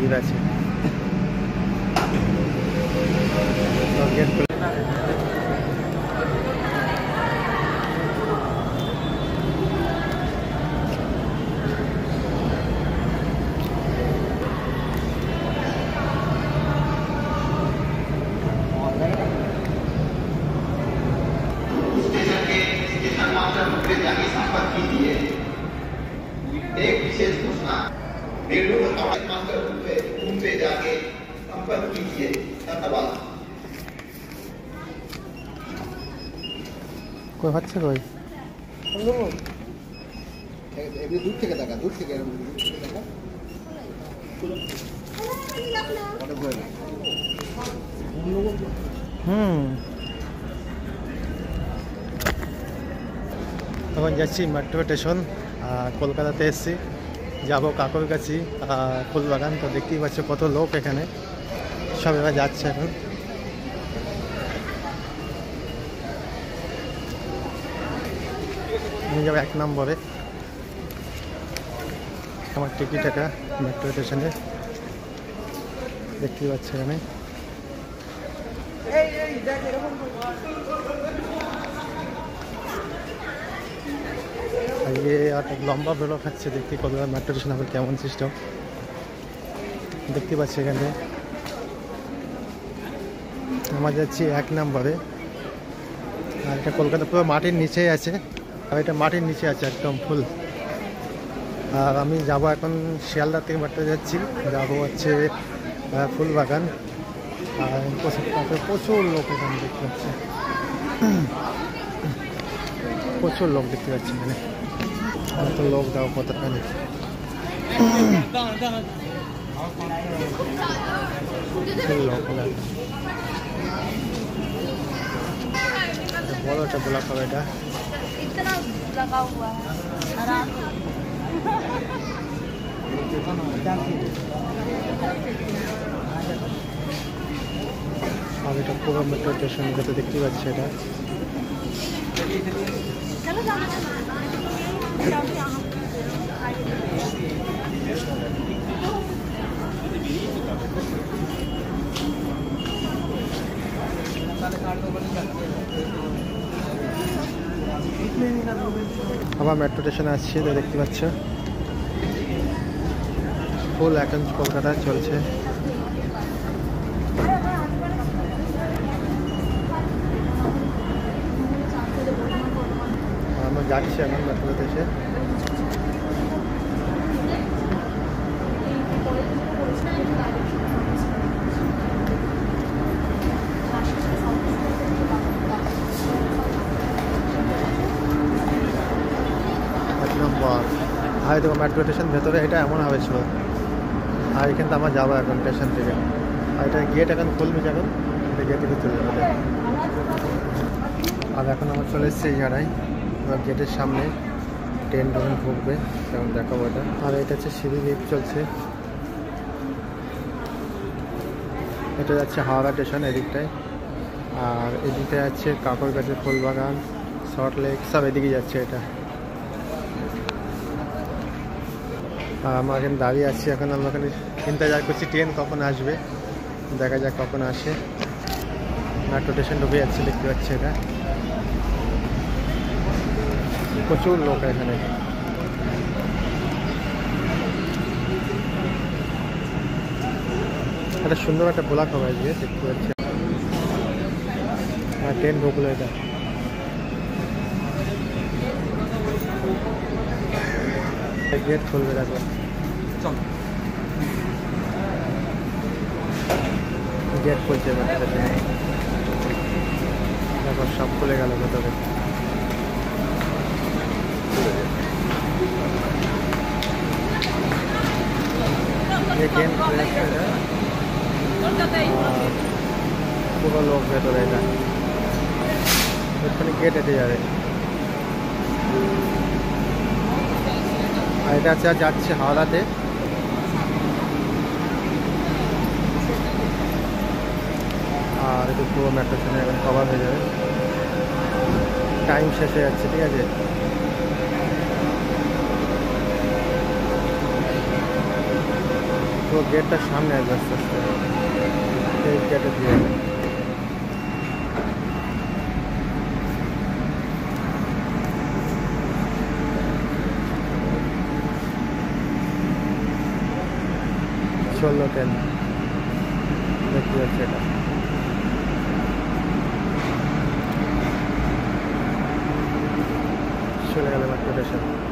ভিড় আছে। एक विशेष घोषणा, बेडरूम मास्टर रूम पे जाके संपर्क कीजिए। धन्यवाद। कोई হচ্ছে কই? এমনি দূর থেকে দেখা, দূর থেকে দেখা। এখন যাচ্ছি মেট্রো স্টেশন। কলকাতাতে এসেছি, যাবো কাকুর কাছে ফুলবাগান। তো দেখতেই পাচ্ছ কত লোক এখানে, সব এবার যাচ্ছে এখন। আমি যাবো 1 নম্বরে। আমার টিকিট এটা মেট্রো স্টেশনে, দেখতেই পাচ্ছ এখানে। ये लम्बा ब्लक আছে দেখতে কলকাতা মেট্রো স্টেশন আবার কেমন সিস্টেম দেখতে পাচ্ছি এখানে। আমরা যাচ্ছি 1 নম্বরে। আর এটা কলকাতা পুরো মাটির নিচেই আছে, আর এটা মাটির নিচে আছে একদম ফুল। আর আমি যাব এখন শিয়ালদা থেকে মেট্রো যাচ্ছি, যাবো হচ্ছে ফুলবাগান। আর প্রচুর লোক এখানে দেখতে পাচ্ছি, প্রচুর লোক দেখতে পাচ্ছি এখানে। তো লোক দাও কতখানি, লোক বড় একটা ব্লক হবে এটা। আর এটা পুরো মেট্রো স্টেশন যেটা দেখতে পাচ্ছি এটা। আবার মেট্রো স্টেশনে আসছি, তো দেখতে পাচ্ছ ফুল এখন কলকাতা চলছে। আমরা যাচ্ছি এখন মেট্রোতে এসে। আর দেখো মেট্রো স্টেশন ভেতরে এটা এমন হবে ছিল। আর এখান থেকে আমরা যাবো এখন স্টেশন থেকে। আর এটা গেট এখন খুলবে যখন, এটা গেট থেকে চলে যাবে। আর এখন আমার চলে এসছে এই জায়গায়, গেটের সামনে ট্রেন যখন ঢুকবে তখন দেখাবো এটা। আর এটা হচ্ছে সিঁড়ি লিফট চলছে, এটা যাচ্ছে হাওড়া স্টেশন এদিকটায়। আর এদিকে যাচ্ছে কাকুর কাছে ফুলবাগান, সল্ট লেক, সব এদিকে যাচ্ছে এটা। আর আমরা এখানে দাঁড়িয়ে আছি, এখন আমরা এখানে ইন্তজার করছি ট্রেন কখন আসবে, দেখা যাক কখন আসে। মেট্রো স্টেশন ঢুকে যাচ্ছে দেখতে পাচ্ছি এটা। প্রচুর লোক এখানে। একটা সুন্দর একটা ব্লক হবে আজকে দেখতে পাচ্ছি। আর ট্রেন ঢুকলো এটা। गेट खुलবে দেখো, চল गेट খুলছে দেখো, সব খুলে গেল ভেতরে। ট্রেন খুলে যাচ্ছে, পুরো লোক ভেতরে। এটা এখানে গেট হেঁটে যাবে। আর এটা যাচ্ছে হাওড়াতে। আর এটা পুরো মেট্রো স্টেশনে এখন কভার হয়ে যাবে, টাইম শেষ হয়ে যাচ্ছে। ঠিক আছে, তো গেটটার সামনে আসবে আস্তে আস্তে, এই গেটে দিয়ে ষোলো ট্রেন দেখতে যাচ্ছে এটা। চলে গেল মেট্রো স্টেশন।